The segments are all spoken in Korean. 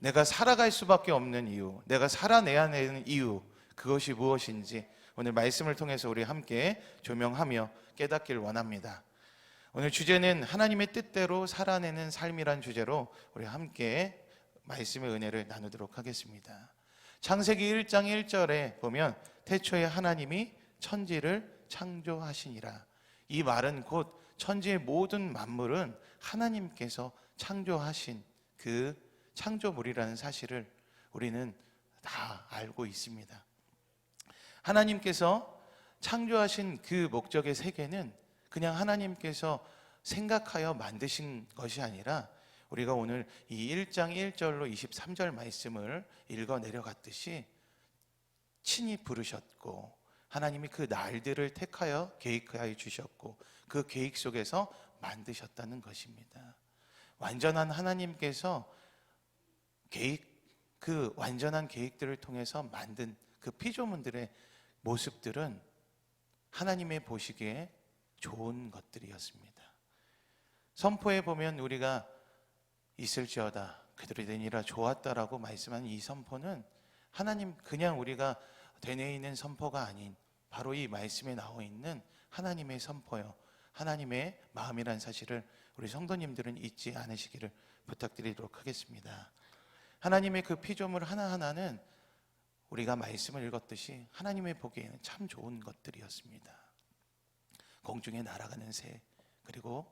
내가 살아갈 수밖에 없는 이유, 내가 살아내야 되는 이유, 그것이 무엇인지 오늘 말씀을 통해서 우리 함께 조명하며 깨닫기를 원합니다. 오늘 주제는 하나님의 뜻대로 살아내는 삶이란 주제로 우리 함께 말씀의 은혜를 나누도록 하겠습니다. 창세기 1장 1절에 보면 태초에 하나님이 천지를 창조하시니라. 이 말은 곧 천지의 모든 만물은 하나님께서 창조하신 그 창조물이라는 사실을 우리는 다 알고 있습니다. 하나님께서 창조하신 그 목적의 세계는 그냥 하나님께서 생각하여 만드신 것이 아니라 우리가 오늘 이 1장 1절로 23절 말씀을 읽어 내려갔듯이 친히 부르셨고 하나님이 그 날들을 택하여 계획하여 주셨고 그 계획 속에서 만드셨다는 것입니다. 완전한 하나님께서 그 완전한 계획들을 통해서 만든 그 피조물들의 모습들은 하나님의 보시기에 좋은 것들이었습니다. 선포에 보면 우리가 있을지어다 그들이 되니라 좋았다라고 말씀한 이 선포는 하나님 그냥 우리가 되뇌 있는 선포가 아닌 바로 이 말씀에 나와 있는 하나님의 선포요, 하나님의 마음이라는 사실을 우리 성도님들은 잊지 않으시기를 부탁드리도록 하겠습니다. 하나님의 그 피조물 하나하나는 우리가 말씀을 읽었듯이 하나님의 보기에는 참 좋은 것들이었습니다. 공중에 날아가는 새, 그리고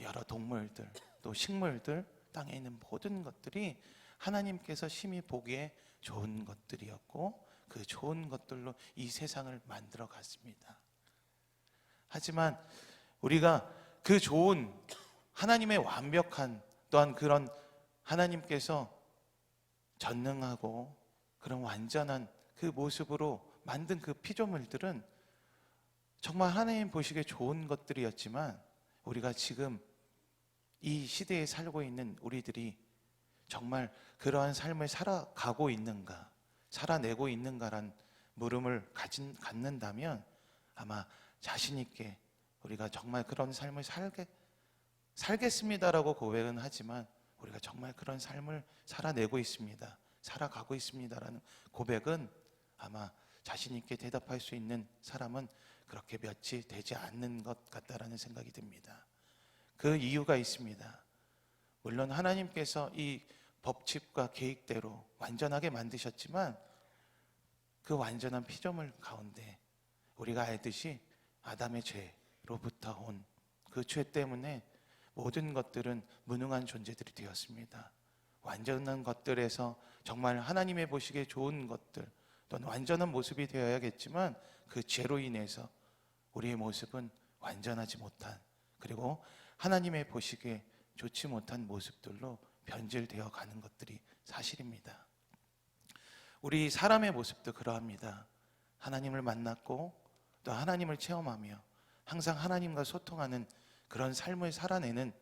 여러 동물들, 또 식물들, 땅에 있는 모든 것들이 하나님께서 심히 보기에 좋은 것들이었고 그 좋은 것들로 이 세상을 만들어 갔습니다. 하지만 우리가 그 좋은 하나님의 완벽한 또한 그런 하나님께서 전능하고 그런 완전한 그 모습으로 만든 그 피조물들은 정말 하나님 보시기에 좋은 것들이었지만 우리가 지금 이 시대에 살고 있는 우리들이 정말 그러한 삶을 살아가고 있는가, 살아내고 있는가란 물음을 갖는다면 아마 자신 있게 우리가 정말 그런 삶을 살겠습니다라고 고백은 하지만 우리가 정말 그런 삶을 살아내고 있습니다, 살아가고 있습니다라는 고백은 아마 자신 있게 대답할 수 있는 사람은 그렇게 몇이 되지 않는 것 같다라는 생각이 듭니다. 그 이유가 있습니다. 물론 하나님께서 이 법칙과 계획대로 완전하게 만드셨지만 그 완전한 피조물 가운데 우리가 알듯이 아담의 죄로부터 온 그 죄 때문에 모든 것들은 무능한 존재들이 되었습니다. 완전한 것들에서 정말 하나님의 보시기에 좋은 것들 또는 완전한 모습이 되어야겠지만 그 죄로 인해서 우리의 모습은 완전하지 못한, 그리고 하나님의 보시기에 좋지 못한 모습들로 변질되어 가는 것들이 사실입니다. 우리 사람의 모습도 그러합니다. 하나님을 만났고 또 하나님을 체험하며 항상 하나님과 소통하는 그런 삶을 살아내는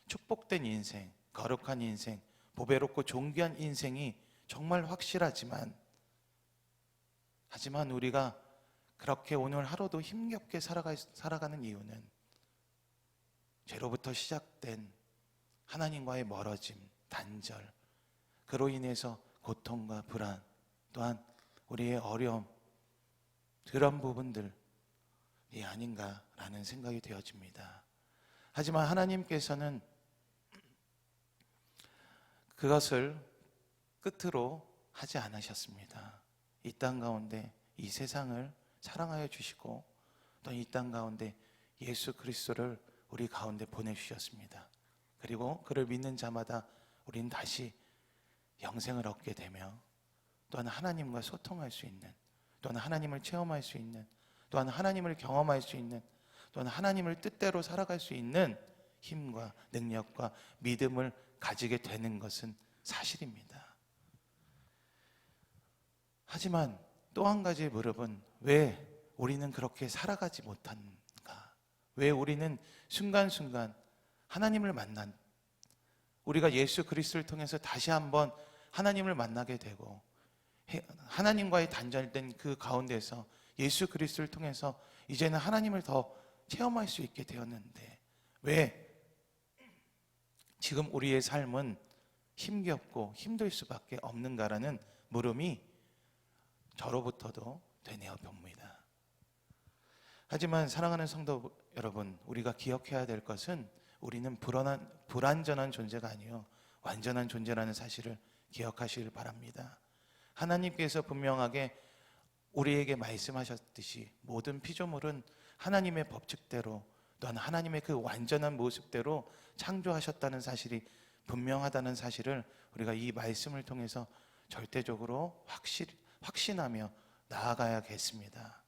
축복된 인생, 거룩한 인생, 보배롭고 존귀한 인생이 정말 확실하지만 하지만 우리가 그렇게 오늘 하루도 힘겹게 살아가는 이유는 죄로부터 시작된 하나님과의 멀어짐, 단절, 그로 인해서 고통과 불안, 또한 우리의 어려움, 그런 부분들이 아닌가라는 생각이 되어집니다. 하지만 하나님께서는 그것을 끝으로 하지 않으셨습니다. 이 땅 가운데 이 세상을 사랑하여 주시고 또 이 땅 가운데 예수 그리스도를 우리 가운데 보내주셨습니다. 그리고 그를 믿는 자마다 우리는 다시 영생을 얻게 되며 또한 하나님과 소통할 수 있는, 또한 하나님을 체험할 수 있는, 또한 하나님을 경험할 수 있는, 또한 하나님을 뜻대로 살아갈 수 있는 힘과 능력과 믿음을 가지게 되는 것은 사실입니다. 하지만 또 한 가지의 무릎은 왜 우리는 그렇게 살아가지 못한가? 왜 우리는 순간순간 하나님을 만난, 우리가 예수 그리스도를 통해서 다시 한번 하나님을 만나게 되고 하나님과의 단절된 그 가운데서 예수 그리스도를 통해서 이제는 하나님을 더 체험할 수 있게 되었는데 왜 지금 우리의 삶은 힘겹고 힘들 수밖에 없는가라는 물음이 저로부터도 되뇌어 봅니다. 하지만 사랑하는 성도 여러분, 우리가 기억해야 될 것은 우리는 불완전한 존재가 아니요 완전한 존재라는 사실을 기억하시길 바랍니다. 하나님께서 분명하게 우리에게 말씀하셨듯이 모든 피조물은 하나님의 법칙대로 또한 하나님의 그 완전한 모습대로 창조하셨다는 사실이 분명하다는 사실을 우리가 이 말씀을 통해서 절대적으로 확신하며 나아가야겠습니다.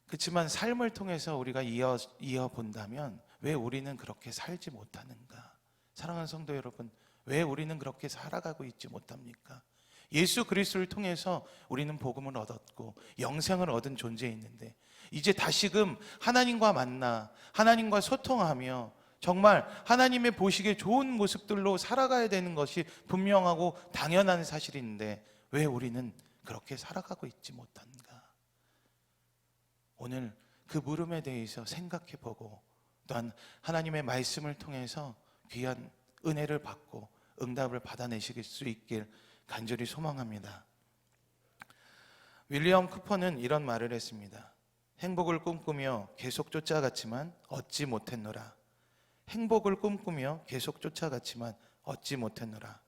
그렇지만 삶을 통해서 우리가 이어 본다면 왜 우리는 그렇게 살지 못하는가? 사랑하는 성도 여러분, 왜 우리는 그렇게 살아가고 있지 못합니까? 예수 그리스도를 통해서 우리는 복음을 얻었고 영생을 얻은 존재였는데 이제 다시금 하나님과 만나 하나님과 소통하며 정말 하나님의 보시기에 좋은 모습들로 살아가야 되는 것이 분명하고 당연한 사실인데 왜 우리는 그렇게 살아가고 있지 못한가? 오늘 그 물음에 대해서 생각해보고 또한 하나님의 말씀을 통해서 귀한 은혜를 받고 응답을 받아내실 수 있길 간절히 소망합니다. 윌리엄 쿠퍼는 이런 말을 했습니다. 행복을 꿈꾸며 계속 쫓아갔지만 얻지 못했노라. 행복을 꿈꾸며 계속 쫓아갔지만 얻지 못했노라.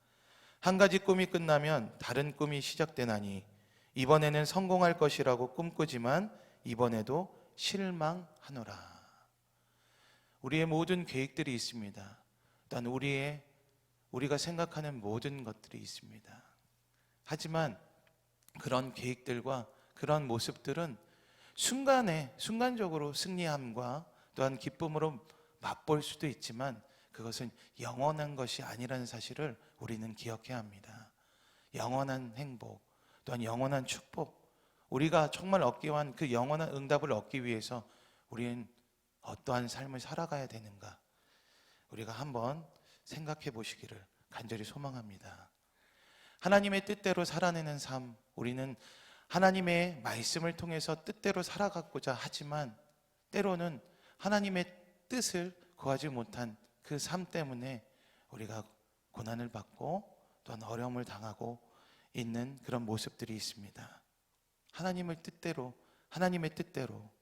한 가지 꿈이 끝나면 다른 꿈이 시작되나니 이번에는 성공할 것이라고 꿈꾸지만 이번에도 실망하노라. 우리의 모든 계획들이 있습니다. 또한 우리가 생각하는 모든 것들이 있습니다. 하지만 그런 계획들과 그런 모습들은 순간적으로 승리함과 또한 기쁨으로 맛볼 수도 있지만 그것은 영원한 것이 아니라는 사실을 우리는 기억해야 합니다. 영원한 행복, 또한 영원한 축복, 우리가 정말 얻기 위한 그 영원한 응답을 얻기 위해서 우리는 어떠한 삶을 살아가야 되는가? 우리가 한번 생각해 보시기를 간절히 소망합니다. 하나님의 뜻대로 살아내는 삶, 우리는 하나님의 말씀을 통해서 뜻대로 살아가고자 하지만 때로는 하나님의 뜻을 구하지 못한 그 삶 때문에 우리가 고난을 받고 또한 어려움을 당하고 있는 그런 모습들이 있습니다. 하나님의 뜻대로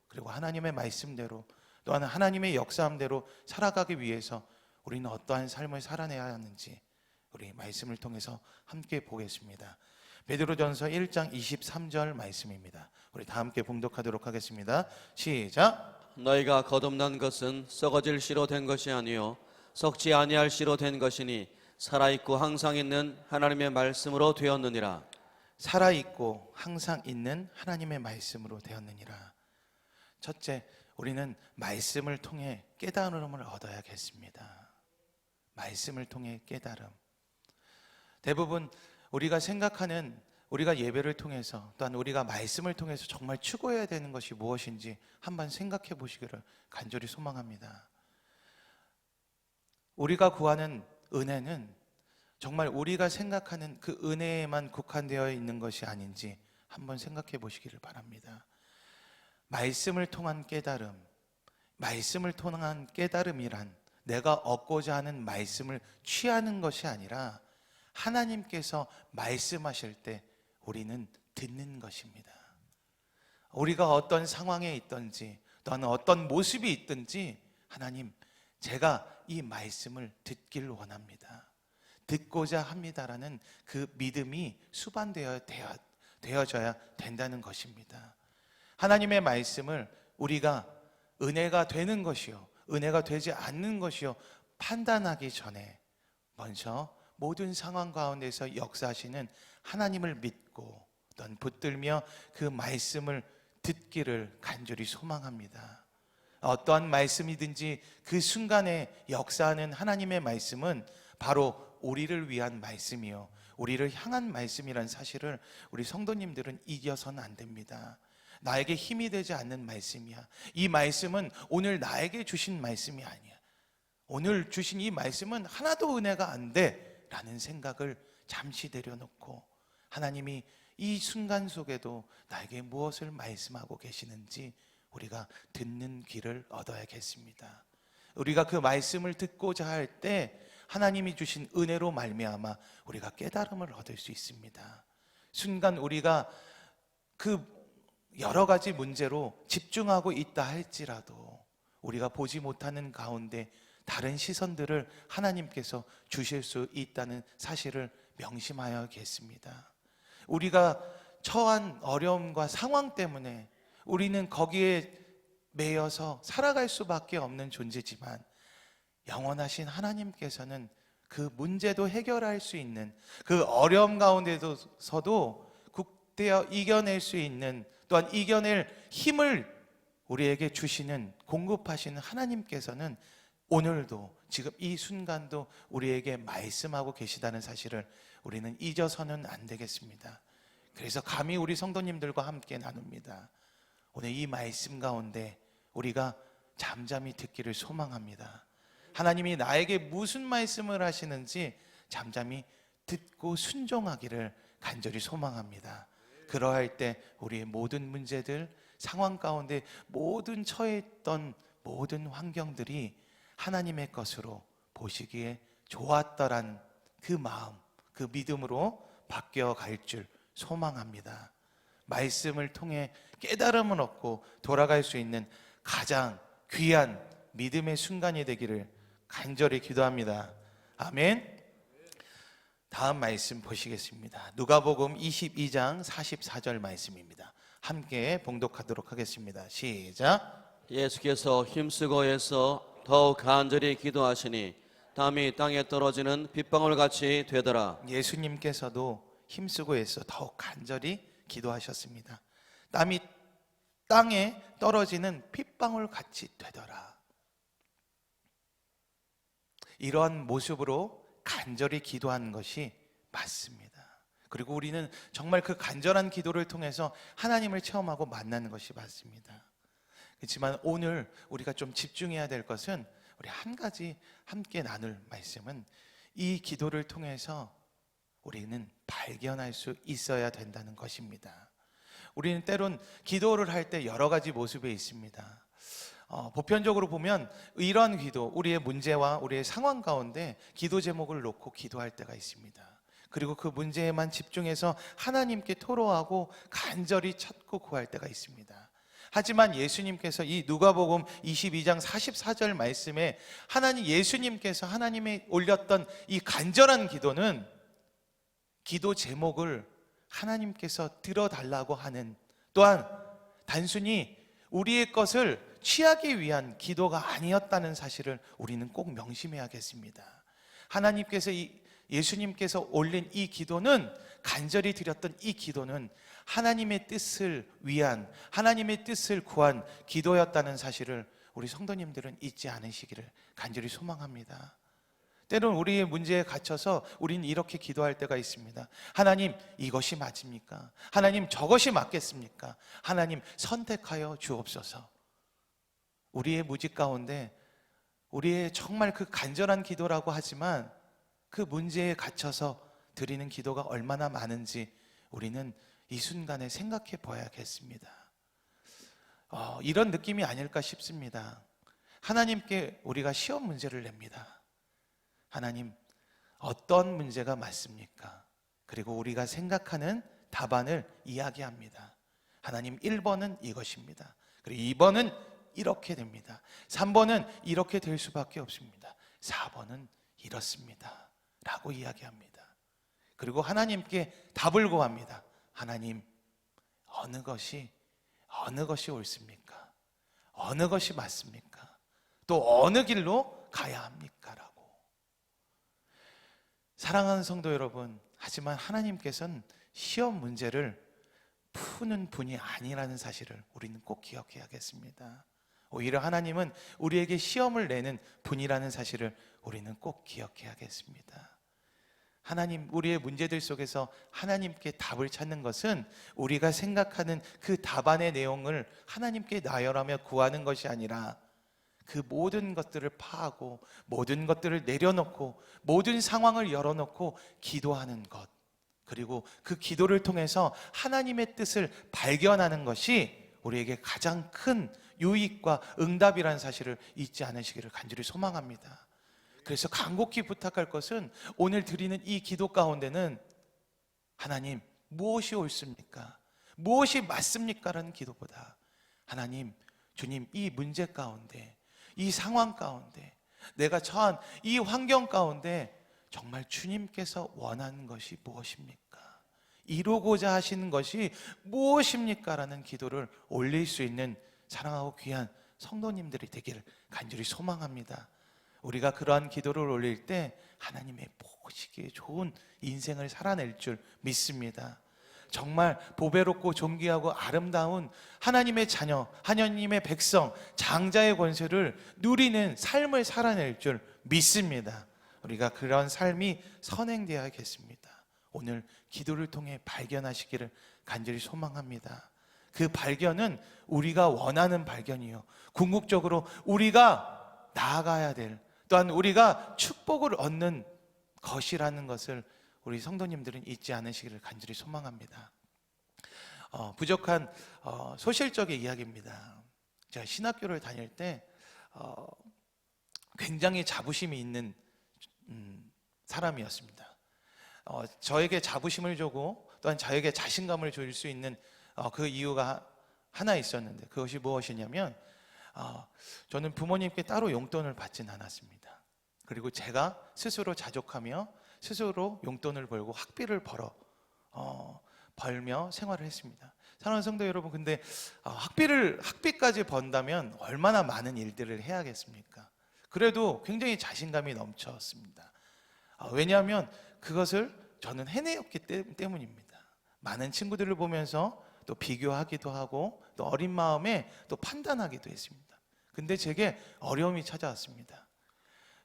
그리고 하나님의 말씀대로 또한 하나님의 역사함대로 살아가기 위해서 우리는 어떠한 삶을 살아내야 하는지 우리 말씀을 통해서 함께 보겠습니다. 베드로전서 1장 23절 말씀입니다. 우리 다 함께 봉독하도록 하겠습니다. 시작. 너희가 거듭난 것은 썩어질 씨로 된 것이 아니요 썩지 아니할 씨로 된 것이니 살아있고 항상 있는 하나님의 말씀으로 되었느니라. 살아있고 항상 있는 하나님의 말씀으로 되었느니라. 첫째, 우리는 말씀을 통해 깨달음을 얻어야겠습니다. 말씀을 통해 깨달음. 대부분 우리가 생각하는 우리가 예배를 통해서 또한 우리가 말씀을 통해서 정말 추구해야 되는 것이 무엇인지 한번 생각해 보시기를 간절히 소망합니다. 우리가 구하는 은혜는 정말 우리가 생각하는 그 은혜에만 국한되어 있는 것이 아닌지 한번 생각해 보시기를 바랍니다. 말씀을 통한 깨달음이란 내가 얻고자 하는 말씀을 취하는 것이 아니라 하나님께서 말씀하실 때 우리는 듣는 것입니다. 우리가 어떤 상황에 있든지 또는 어떤 모습이 있든지 하나님, 제가 이 말씀을 듣기를 원합니다. 듣고자 합니다라는 그 믿음이 수반되어져야 된다는 것입니다. 하나님의 말씀을 우리가 은혜가 되는 것이요 은혜가 되지 않는 것이요 판단하기 전에 먼저 모든 상황 가운데서 역사하시는 하나님을 믿고 또한 붙들며 그 말씀을 듣기를 간절히 소망합니다. 어떠한 말씀이든지 그 순간에 역사하는 하나님의 말씀은 바로 우리를 위한 말씀이요 우리를 향한 말씀이란 사실을 우리 성도님들은 잊어서는 안 됩니다. 나에게 힘이 되지 않는 말씀이야. 이 말씀은 오늘 나에게 주신 말씀이 아니야. 오늘 주신 이 말씀은 하나도 은혜가 안 돼 라는 생각을 잠시 내려놓고 하나님이 이 순간 속에도 나에게 무엇을 말씀하고 계시는지 우리가 듣는 귀를 얻어야겠습니다. 우리가 그 말씀을 듣고자 할 때 하나님이 주신 은혜로 말미암아 우리가 깨달음을 얻을 수 있습니다. 순간 우리가 그 여러 가지 문제로 집중하고 있다 할지라도 우리가 보지 못하는 가운데 다른 시선들을 하나님께서 주실 수 있다는 사실을 명심하여야겠습니다. 우리가 처한 어려움과 상황 때문에 우리는 거기에 매여서 살아갈 수밖에 없는 존재지만 영원하신 하나님께서는 그 문제도 해결할 수 있는, 그 어려움 가운데서도 국대어 이겨낼 수 있는, 또한 이겨낼 힘을 우리에게 주시는, 공급하시는 하나님께서는 오늘도 지금 이 순간도 우리에게 말씀하고 계시다는 사실을 우리는 잊어서는 안 되겠습니다. 그래서 감히 우리 성도님들과 함께 나눕니다. 오늘 이 말씀 가운데 우리가 잠잠히 듣기를 소망합니다. 하나님이 나에게 무슨 말씀을 하시는지 잠잠히 듣고 순종하기를 간절히 소망합니다. 그러할 때 우리의 모든 문제들, 상황 가운데 모든 처해 있던 모든 환경들이 하나님의 것으로 보시기에 좋았더란 그 마음, 그 믿음으로 바뀌어 갈 줄 소망합니다. 말씀을 통해 깨달음을 얻고 돌아갈 수 있는 가장 귀한 믿음의 순간이 되기를 간절히 기도합니다. 아멘. 다음 말씀 보시겠습니다. 누가복음 22장 44절 말씀입니다. 함께 봉독하도록 하겠습니다. 시작. 예수께서 힘쓰고 애써 더욱 간절히 기도하시니 땀이 땅에 떨어지는 빗방울 같이 되더라. 예수님께서도 힘쓰고 애써 더욱 간절히 기도하셨습니다. 땀이 땅에 떨어지는 핏방울 같이 되더라. 이러한 모습으로 간절히 기도하는 것이 맞습니다. 그리고 우리는 정말 그 간절한 기도를 통해서 하나님을 체험하고 만나는 것이 맞습니다. 그렇지만 오늘 우리가 좀 집중해야 될 것은, 우리 한 가지 함께 나눌 말씀은, 이 기도를 통해서 우리는 발견할 수 있어야 된다는 것입니다. 우리는 때론 기도를 할 때 여러 가지 모습이 있습니다. 보편적으로 보면 이러한 기도, 우리의 문제와 우리의 상황 가운데 기도 제목을 놓고 기도할 때가 있습니다. 그리고 그 문제에만 집중해서 하나님께 토로하고 간절히 찾고 구할 때가 있습니다. 하지만 예수님께서 이 누가복음 22장 44절 말씀에 예수님께서 하나님이 올렸던 이 간절한 기도는 기도 제목을 하나님께서 들어달라고 하는, 또한 단순히 우리의 것을 취하기 위한 기도가 아니었다는 사실을 우리는 꼭 명심해야겠습니다. 하나님께서 예수님께서 올린 이 기도는, 간절히 드렸던 이 기도는 하나님의 뜻을 위한, 하나님의 뜻을 구한 기도였다는 사실을 우리 성도님들은 잊지 않으시기를 간절히 소망합니다. 때론 우리의 문제에 갇혀서 우리는 이렇게 기도할 때가 있습니다. 하나님, 이것이 맞습니까? 하나님, 저것이 맞겠습니까? 하나님, 선택하여 주옵소서. 우리의 무지 가운데 우리의 정말 그 간절한 기도라고 하지만 그 문제에 갇혀서 드리는 기도가 얼마나 많은지 우리는 이 순간에 생각해 봐야겠습니다. 이런 느낌이 아닐까 싶습니다. 하나님께 우리가 시험 문제를 냅니다. 하나님, 어떤 문제가 맞습니까? 그리고 우리가 생각하는 답안을 이야기합니다. 하나님, 1번은 이것입니다. 그리고 2번은 이렇게 됩니다. 3번은 이렇게 될 수밖에 없습니다. 4번은 이렇습니다 라고 이야기합니다. 그리고 하나님께 답을 구합니다. 하나님, 어느 것이 옳습니까? 어느 것이 맞습니까? 또 어느 길로 가야 합니까? 라고. 사랑하는 성도 여러분, 하지만 하나님께서는 시험 문제를 푸는 분이 아니라는 사실을 우리는 꼭 기억해야겠습니다. 오히려 하나님은 우리에게 시험을 내는 분이라는 사실을 우리는 꼭 기억해야겠습니다. 하나님, 우리의 문제들 속에서 하나님께 답을 찾는 것은 우리가 생각하는 그 답안의 내용을 하나님께 나열하며 구하는 것이 아니라 그 모든 것들을 파하고 모든 것들을 내려놓고 모든 상황을 열어놓고 기도하는 것, 그리고 그 기도를 통해서 하나님의 뜻을 발견하는 것이 우리에게 가장 큰 유익과 응답이라는 사실을 잊지 않으시기를 간절히 소망합니다. 그래서 간곡히 부탁할 것은 오늘 드리는 이 기도 가운데는 하나님 무엇이 옳습니까? 무엇이 맞습니까? 라는 기도보다 하나님, 주님 이 문제 가운데, 이 상황 가운데, 내가 처한 이 환경 가운데 정말 주님께서 원하는 것이 무엇입니까? 이루고자 하시는 것이 무엇입니까? 라는 기도를 올릴 수 있는 사랑하고 귀한 성도님들이 되기를 간절히 소망합니다. 우리가 그러한 기도를 올릴 때 하나님의 보시기에 좋은 인생을 살아낼 줄 믿습니다. 정말 보배롭고 존귀하고 아름다운 하나님의 자녀, 하나님의 백성, 장자의 권세를 누리는 삶을 살아낼 줄 믿습니다. 우리가 그런 삶이 선행되어야겠습니다. 오늘 기도를 통해 발견하시기를 간절히 소망합니다. 그 발견은 우리가 원하는 발견이요, 궁극적으로 우리가 나아가야 될, 또한 우리가 축복을 얻는 것이라는 것을 우리 성도님들은 잊지 않으시기를 간절히 소망합니다. 부족한 소실적의 이야기입니다. 제가 신학교를 다닐 때 굉장히 자부심이 있는 사람이었습니다. 저에게 자부심을 주고 또한 저에게 자신감을 줄 수 있는 그 이유가 하나 있었는데, 그것이 무엇이냐면 저는 부모님께 따로 용돈을 받진 않았습니다. 그리고 제가 스스로 자족하며 스스로 용돈을 벌고 학비를 벌며 생활을 했습니다. 사랑하는 성도 여러분, 근데 학비까지 번다면 얼마나 많은 일들을 해야겠습니까? 그래도 굉장히 자신감이 넘쳤습니다. 왜냐하면 그것을 저는 해내었기 때문입니다. 많은 친구들을 보면서 또 비교하기도 하고 또 어린 마음에 또 판단하기도 했습니다. 근데 제게 어려움이 찾아왔습니다.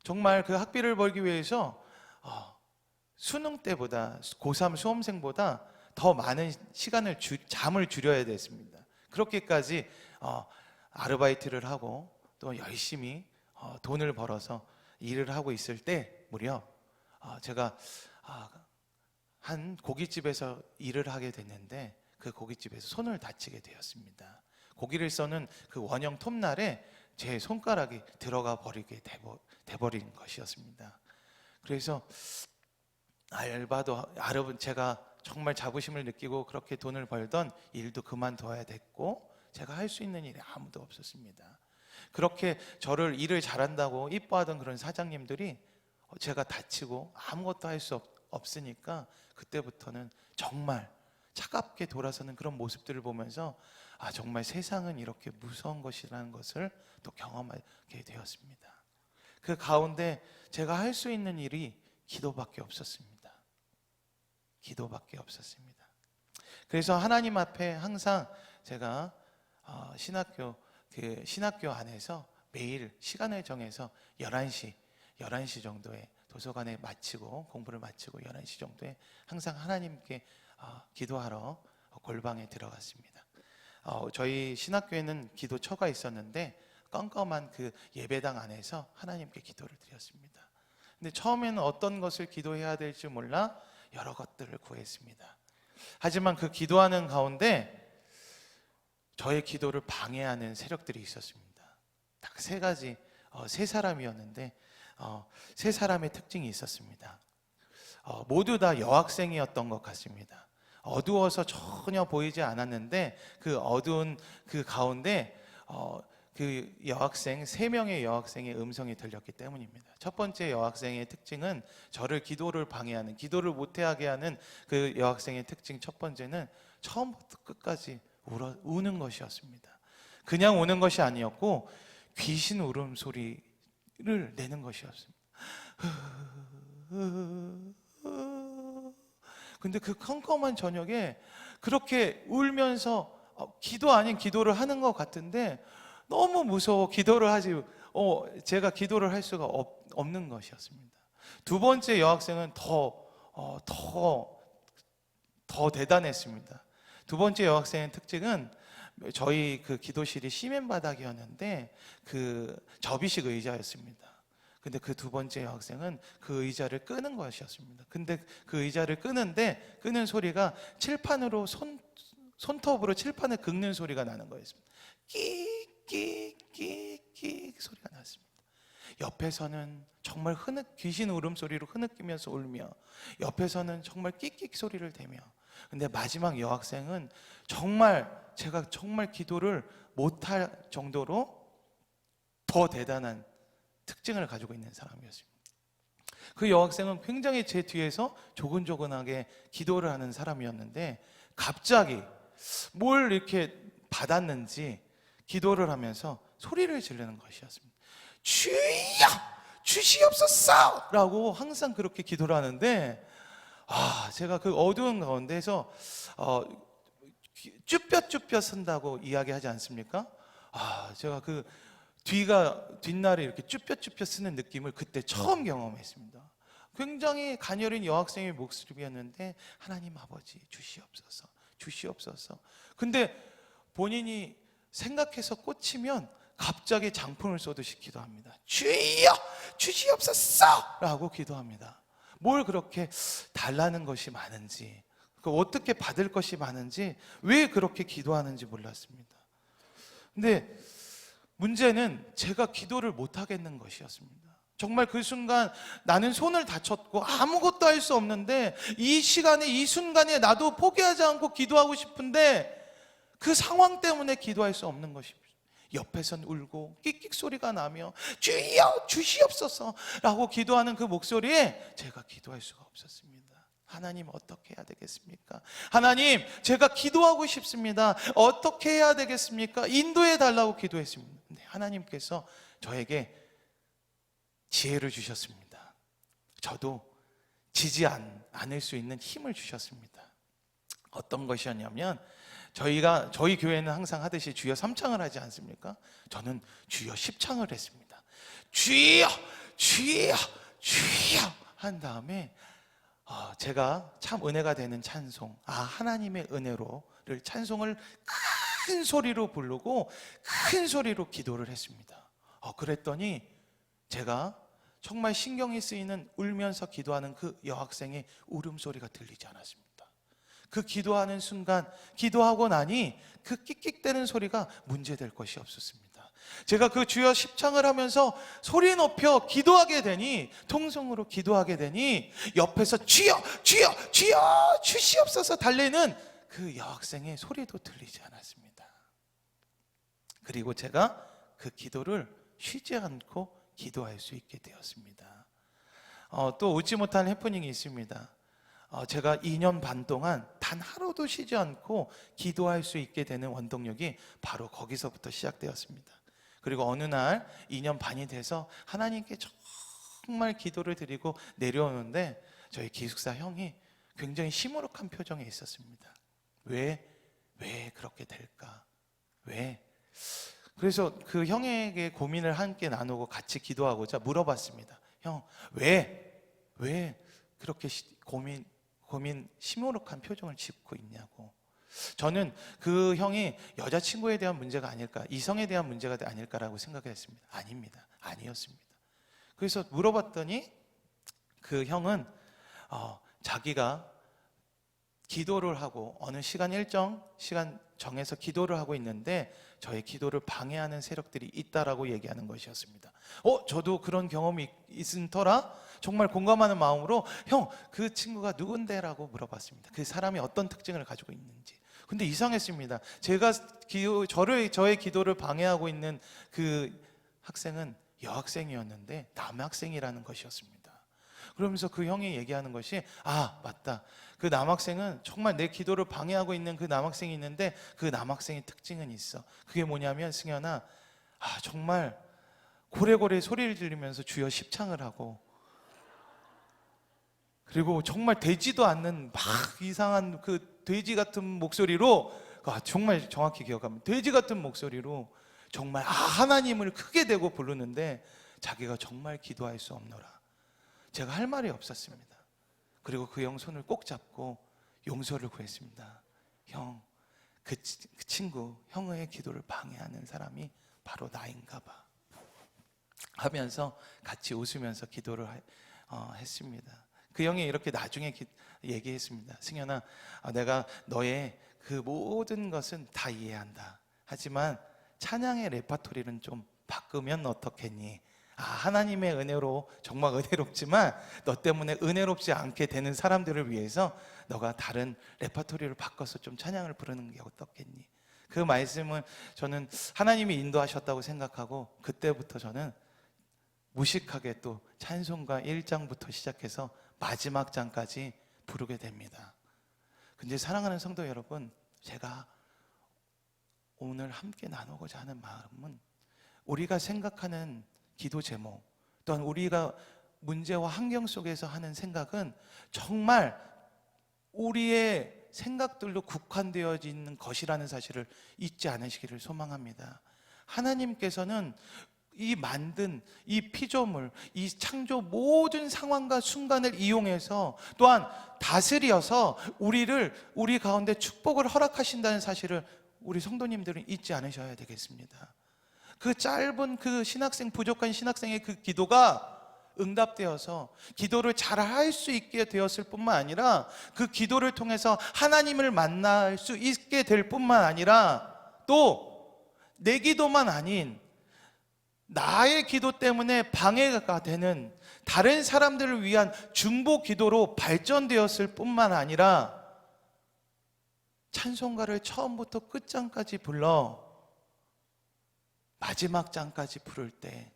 정말 그 학비를 벌기 위해서 수능 때보다, 고3 수험생보다 더 많은 시간을 잠을 줄여야 됐습니다. 그렇게까지 아르바이트를 하고 또 열심히 돈을 벌어서 일을 하고 있을 때 무려 제가 한 고깃집에서 일을 하게 됐는데, 그 고깃집에서 손을 다치게 되었습니다. 고기를 써는 그 원형 톱날에 제 손가락이 들어가 버리게 돼버린 것이었습니다. 그래서 제가 정말 자부심을 느끼고 그렇게 돈을 벌던 일도 그만둬야 됐고, 제가 할 수 있는 일이 아무도 없었습니다. 그렇게 저를 일을 잘한다고 이뻐하던 그런 사장님들이 제가 다치고 아무것도 할 수 없으니까 그때부터는 정말 차갑게 돌아서는 그런 모습들을 보면서 정말 세상은 이렇게 무서운 것이라는 것을 또 경험하게 되었습니다. 그 가운데 제가 할 수 있는 일이 기도밖에 없었습니다. 기도밖에 없었습니다. 그래서 하나님 앞에 항상 제가 신학교 안에서 매일 시간을 정해서 11시 정도에 도서관에 마치고 공부를 마치고 11시 정도에 항상 하나님께 기도하러 골방에 들어갔습니다. 저희 신학교에는 기도처가 있었는데 껌껌한 그 예배당 안에서 하나님께 기도를 드렸습니다. 근데 처음에는 어떤 것을 기도해야 될지 몰라 여러 것들을 구했습니다. 하지만 그 기도하는 가운데 저의 기도를 방해하는 세력들이 있었습니다. 딱 세 가지, 세 사람이었는데 세 사람의 특징이 있었습니다. 모두 다 여학생이었던 것 같습니다. 어두워서 전혀 보이지 않았는데 그 어두운 그 가운데 그 여학생, 3명의 여학생의 음성이 들렸기 때문입니다. 첫 번째 여학생의 특징은 저를 기도를 방해하는, 기도를 못하게 하는 그 여학생의 특징 첫 번째는 처음부터 끝까지 우는 것이었습니다. 그냥 우는 것이 아니었고 귀신 울음소리를 내는 것이었습니다. 근데 그 컴컴한 저녁에 그렇게 울면서 기도 아닌 기도를 하는 것 같은데 너무 무서워 제가 기도를 할 수가 없는 것이었습니다. 두 번째 여학생은 더 대단했습니다. 두 번째 여학생의 특징은 저희 그 기도실이 시멘 바닥이었는데 그 접이식 의자였습니다. 근데 그 두 번째 여학생은 그 의자를 끄는 것이었습니다. 근데 그 의자를 끄는 소리가 칠판으로 손톱으로 칠판을 긁는 소리가 나는 거였습니다. 끼끼끼끼 소리가 났습니다. 옆에서는 정말 귀신 울음소리로 흐느끼면서 울며, 옆에서는 정말 끽끽 소리를 대며. 근데 마지막 여학생은 제가 정말 기도를 못할 정도로 더 대단한 특징을 가지고 있는 사람이었습니다. 그 여학생은 굉장히 제 뒤에서 조근조근하게 기도를 하는 사람이었는데, 갑자기 뭘 이렇게 받았는지 기도를 하면서 소리를 지르는 것이었습니다. 주여 주시옵소서 라고 항상 그렇게 기도를 하는데, 제가 그 어두운 가운데서 쭈뼛쭈뼛 쓴다고 이야기하지 않습니까? 제가 그 뒷날에 이렇게 쭈뼛쭈뼛 쓰는 느낌을 그때 처음 경험했습니다. 굉장히 가녀린 여학생의 목소리였는데, 하나님 아버지 주시옵소서 주시옵소서. 근데 본인이 생각해서 꽂히면 갑자기 장풍을 쏘듯이 기도합니다. 주여 주시옵소서 라고 기도합니다. 뭘 그렇게 달라는 것이 많은지, 어떻게 받을 것이 많은지, 왜 그렇게 기도하는지 몰랐습니다. 근데 문제는 제가 기도를 못 하겠는 것이었습니다. 정말 그 순간 나는 손을 다쳤고 아무것도 할 수 없는데, 이 시간에 이 순간에 나도 포기하지 않고 기도하고 싶은데 그 상황 때문에 기도할 수 없는 것입니다. 옆에선 울고 끽끽 소리가 나며 주여 주시옵소서 라고 기도하는 그 목소리에 제가 기도할 수가 없었습니다. 하나님 어떻게 해야 되겠습니까? 하나님 제가 기도하고 싶습니다. 어떻게 해야 되겠습니까? 인도해 달라고 기도했습니다. 근데 하나님께서 저에게 지혜를 주셨습니다. 저도 지지 않을 수 있는 힘을 주셨습니다. 어떤 것이었냐면, 저희 교회는 항상 하듯이 주여 3창을 하지 않습니까? 저는 주여 10창을 했습니다. 주여 주여 주여 한 다음에 제가 참 은혜가 되는 찬송, 하나님의 은혜로를 찬송을 큰 소리로 부르고 큰 소리로 기도를 했습니다. 그랬더니 제가 정말 신경이 쓰이는 울면서 기도하는 그 여학생의 울음소리가 들리지 않았습니다. 그 기도하는 순간, 기도하고 나니 그 끽끽대는 소리가 문제될 것이 없었습니다. 제가 그 주여 10창을 하면서 소리 높여 기도하게 되니, 통성으로 기도하게 되니, 옆에서 주여 주여 주여 주시옵소서 달리는 그 여학생의 소리도 들리지 않았습니다. 그리고 제가 그 기도를 쉬지 않고 기도할 수 있게 되었습니다. 또 웃지 못한 해프닝이 있습니다. 제가 2년 반 동안 단 하루도 쉬지 않고 기도할 수 있게 되는 원동력이 바로 거기서부터 시작되었습니다. 그리고 어느 날 2년 반이 돼서 하나님께 정말 기도를 드리고 내려오는데, 저희 기숙사 형이 굉장히 시무룩한 표정에 있었습니다. 왜 그렇게 될까? 왜? 그래서 그 형에게 고민을 함께 나누고 같이 기도하고자 물어봤습니다. 형, 왜 그렇게 고민 시무룩한 표정을 짓고 있냐고. 저는 그 형이 여자친구에 대한 문제가 아닐까, 이성에 대한 문제가 아닐까라고 생각했습니다. 아닙니다. 아니었습니다. 그래서 물어봤더니 그 형은 자기가 기도를 하고 어느 일정 시간 정해서 기도를 하고 있는데 저의 기도를 방해하는 세력들이 있다라고 얘기하는 것이었습니다. 저도 그런 경험이 있은 터라 정말 공감하는 마음으로, 형, 그 친구가 누군데라고 물어봤습니다. 그 사람이 어떤 특징을 가지고 있는지. 근데 이상했습니다. 제가 저의 기도를 방해하고 있는 그 학생은 여학생이었는데 남학생이라는 것이었습니다. 그러면서 그 형이 얘기하는 것이, 맞다, 그 남학생은 정말 내 기도를 방해하고 있는 그 남학생이 있는데, 그 남학생의 특징은 있어. 그게 뭐냐면, 승현아, 정말 고래고래 소리를 지르면서 주여 10창을 하고, 그리고 정말 되지도 않는 막 이상한 그 돼지 같은 목소리로, 정말 정확히 기억합니다. 돼지 같은 목소리로 정말 하나님을 크게 대고 부르는데 자기가 정말 기도할 수 없노라. 제가 할 말이 없었습니다. 그리고 그 형 손을 꼭 잡고 용서를 구했습니다. 형, 그 친구, 형의 기도를 방해하는 사람이 바로 나인가 봐 하면서 같이 웃으면서 기도를 했습니다. 그 형이 이렇게 나중에 얘기했습니다. 승현아, 내가 너의 그 모든 것은 다 이해한다. 하지만 찬양의 레파토리는 좀 바꾸면 어떻겠니? 하나님의 은혜로 정말 은혜롭지만 너 때문에 은혜롭지 않게 되는 사람들을 위해서 너가 다른 레퍼토리를 바꿔서 좀 찬양을 부르는 게 어떻겠니? 그 말씀은 저는 하나님이 인도하셨다고 생각하고 그때부터 저는 무식하게 또 찬송가 1장부터 시작해서 마지막 장까지 부르게 됩니다. 근데 사랑하는 성도 여러분, 제가 오늘 함께 나누고자 하는 마음은 우리가 생각하는 기도 제목, 또한 우리가 문제와 환경 속에서 하는 생각은 정말 우리의 생각들로 국한되어 있는 것이라는 사실을 잊지 않으시기를 소망합니다. 하나님께서는 이 만든 이 피조물, 이 창조 모든 상황과 순간을 이용해서 또한 다스려서 우리 가운데 축복을 허락하신다는 사실을 우리 성도님들은 잊지 않으셔야 되겠습니다. 그 짧은 그 부족한 신학생의 그 기도가 응답되어서 기도를 잘 할 수 있게 되었을 뿐만 아니라 그 기도를 통해서 하나님을 만날 수 있게 될 뿐만 아니라 또 내 기도만 아닌 나의 기도 때문에 방해가 되는 다른 사람들을 위한 중보 기도로 발전되었을 뿐만 아니라 찬송가를 처음부터 끝장까지 불러 마지막 장까지 부를 때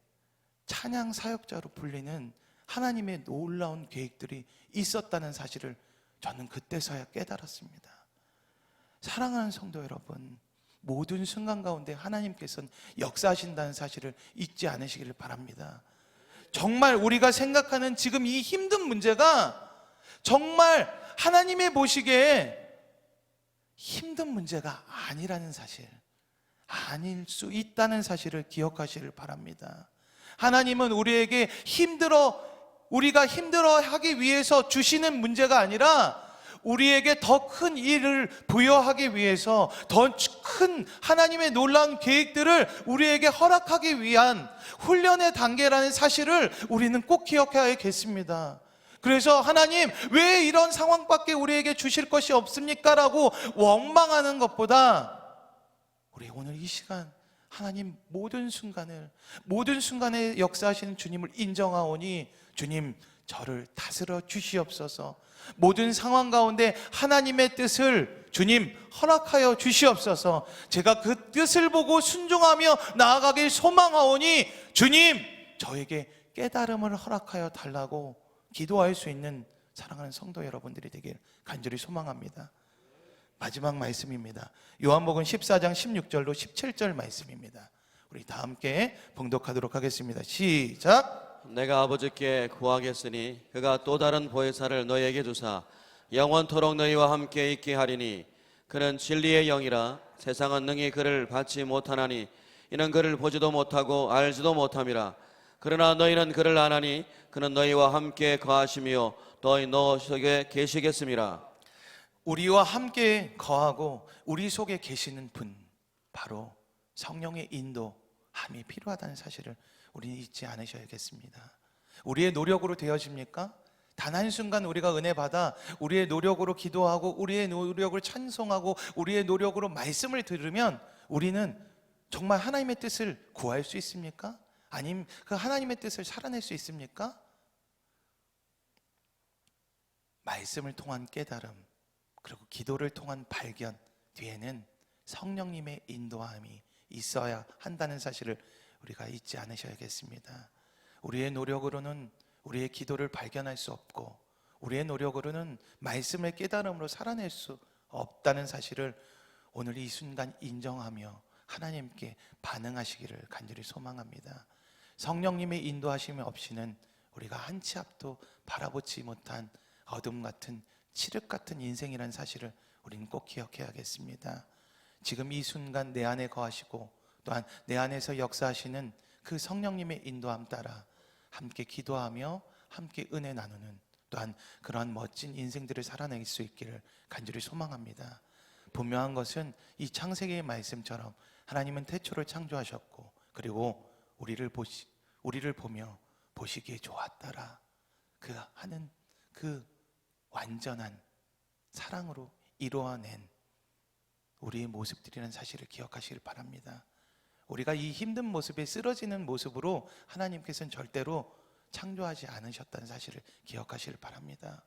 찬양 사역자로 불리는 하나님의 놀라운 계획들이 있었다는 사실을 저는 그때서야 깨달았습니다. 사랑하는 성도 여러분, 모든 순간 가운데 하나님께서는 역사하신다는 사실을 잊지 않으시기를 바랍니다. 정말 우리가 생각하는 지금 이 힘든 문제가 정말 하나님의 보시기에 힘든 문제가 아니라는 사실, 아닐 수 있다는 사실을 기억하시길 바랍니다. 하나님은 우리에게 우리가 힘들어하기 위해서 주시는 문제가 아니라 우리에게 더 큰 일을 부여하기 위해서 더 큰 하나님의 놀라운 계획들을 우리에게 허락하기 위한 훈련의 단계라는 사실을 우리는 꼭 기억해야겠습니다. 그래서 하나님 왜 이런 상황밖에 우리에게 주실 것이 없습니까? 라고 원망하는 것보다 우리 오늘 이 시간 하나님 모든 순간에 역사하시는 주님을 인정하오니 주님 저를 다스려 주시옵소서. 모든 상황 가운데 하나님의 뜻을 주님 허락하여 주시옵소서. 제가 그 뜻을 보고 순종하며 나아가길 소망하오니 주님 저에게 깨달음을 허락하여 달라고 기도할 수 있는 사랑하는 성도 여러분들이 되길 간절히 소망합니다. 마지막 말씀입니다. 요한복음 14장 16절로 17절 말씀입니다. 우리 다 함께 봉독하도록 하겠습니다. 시작. 내가 아버지께 구하겠으니 그가 또 다른 보혜사를 너희에게 주사 영원토록 너희와 함께 있게 하리니 그는 진리의 영이라 세상은 능히 그를 받지 못하나니 이는 그를 보지도 못하고 알지도 못함이라. 그러나 너희는 그를 아나니 그는 너희와 함께 거하시며 너희 속에 계시겠음이라. 우리와 함께 거하고 우리 속에 계시는 분, 바로 성령의 인도함이 필요하다는 사실을 우리는 잊지 않으셔야겠습니다. 우리의 노력으로 되어집니까? 단 한순간 우리가 은혜 받아 우리의 노력으로 기도하고 우리의 노력을 찬송하고 우리의 노력으로 말씀을 들으면 우리는 정말 하나님의 뜻을 구할 수 있습니까? 아니면 그 하나님의 뜻을 살아낼 수 있습니까? 말씀을 통한 깨달음 그리고 기도를 통한 발견 뒤에는 성령님의 인도함이 있어야 한다는 사실을 우리가 잊지 않으셔야겠습니다. 우리의 노력으로는 우리의 기도를 발견할 수 없고 우리의 노력으로는 말씀의 깨달음으로 살아낼 수 없다는 사실을 오늘 이 순간 인정하며 하나님께 반응하시기를 간절히 소망합니다. 성령님의 인도하심이 없이는 우리가 한 치 앞도 바라보지 못한 어둠 같은 칠흑 같은 인생이라는 사실을 우리는 꼭 기억해야겠습니다. 지금 이 순간 내 안에 거하시고 또한 내 안에서 역사하시는 그 성령님의 인도함 따라 함께 기도하며 함께 은혜 나누는 또한 그러한 멋진 인생들을 살아낼 수 있기를 간절히 소망합니다. 분명한 것은 이 창세기의 말씀처럼 하나님은 태초를 창조하셨고 그리고 우리를 보며 보시기에 좋았더라 그 하는 그 완전한 사랑으로 이루어낸 우리의 모습들이라는 사실을 기억하시길 바랍니다. 우리가 이 힘든 모습에 쓰러지는 모습으로 하나님께서는 절대로 창조하지 않으셨다는 사실을 기억하시길 바랍니다.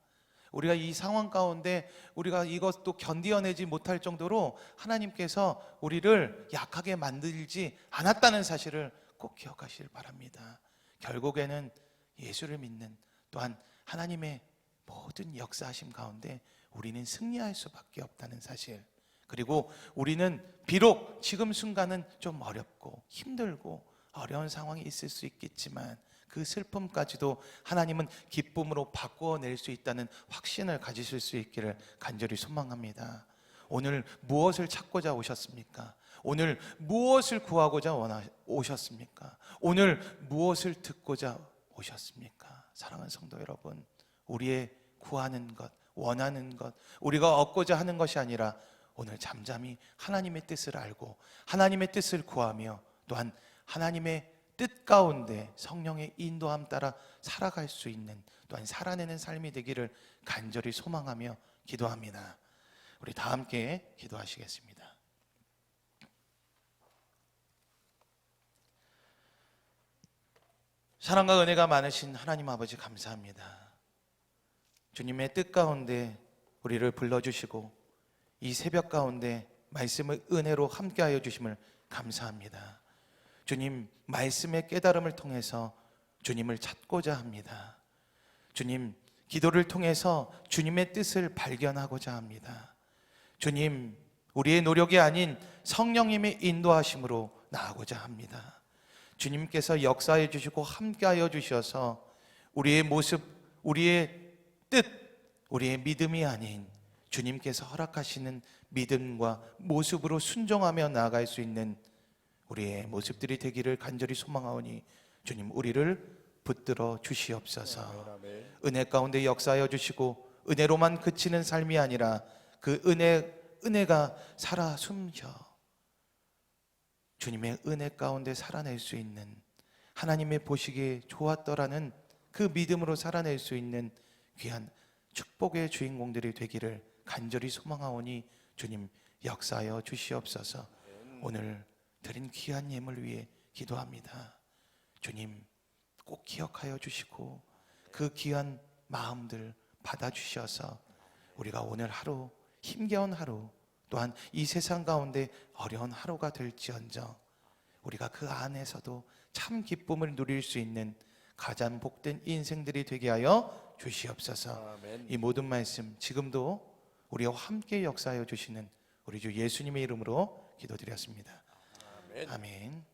우리가 이 상황 가운데 우리가 이것도 견디어내지 못할 정도로 하나님께서 우리를 약하게 만들지 않았다는 사실을 꼭 기억하시길 바랍니다. 결국에는 예수를 믿는, 또한 하나님의 모든 역사하심 가운데 우리는 승리할 수밖에 없다는 사실, 그리고 우리는 비록 지금 순간은 좀 어렵고 힘들고 어려운 상황이 있을 수 있겠지만 그 슬픔까지도 하나님은 기쁨으로 바꾸어낼 수 있다는 확신을 가지실 수 있기를 간절히 소망합니다. 오늘 무엇을 찾고자 오셨습니까? 오늘 무엇을 구하고자 오셨습니까? 오늘 무엇을 듣고자 오셨습니까? 사랑하는 성도 여러분, 우리의 구하는 것, 원하는 것, 우리가 얻고자 하는 것이 아니라 오늘 잠잠히 하나님의 뜻을 알고 하나님의 뜻을 구하며 또한 하나님의 뜻 가운데 성령의 인도함 따라 살아갈 수 있는, 또한 살아내는 삶이 되기를 간절히 소망하며 기도합니다. 우리 다 함께 기도하시겠습니다. 사랑과 은혜가 많으신 하나님 아버지, 감사합니다. 주님의 뜻 가운데 우리를 불러주시고 이 새벽 가운데 말씀을 은혜로 함께하여 주심을 감사합니다. 주님, 말씀의 깨달음을 통해서 주님을 찾고자 합니다. 주님, 기도를 통해서 주님의 뜻을 발견하고자 합니다. 주님, 우리의 노력이 아닌 성령님의 인도하심으로 나아가고자 합니다. 주님께서 역사해 주시고 함께하여 주셔서 우리의 모습, 우리의 뜻, 우리의 믿음이 아닌 주님께서 허락하시는 믿음과 모습으로 순종하며 나아갈 수 있는 우리의 모습들이 되기를 간절히 소망하오니 주님, 우리를 붙들어 주시옵소서. 은혜 가운데 역사하여 주시고 은혜로만 그치는 삶이 아니라 그 은혜가 살아 숨겨 주님의 은혜 가운데 살아낼 수 있는, 하나님의 보시기에 좋았더라는 그 믿음으로 살아낼 수 있는 귀한 축복의 주인공들이 되기를 간절히 소망하오니 주님, 역사하여 주시옵소서. 오늘 드린 귀한 예물 위해 기도합니다. 주님, 꼭 기억하여 주시고 그 귀한 마음들 받아주셔서 우리가 오늘 하루, 힘겨운 하루, 또한 이 세상 가운데 어려운 하루가 될지언정 우리가 그 안에서도 참 기쁨을 누릴 수 있는 가장 복된 인생들이 되게 하여 주시옵소서. 이 모든 말씀 지금도 우리와 함께 역사하여 주시는 우리 주 예수님의 이름으로 기도드렸습니다. 아멘.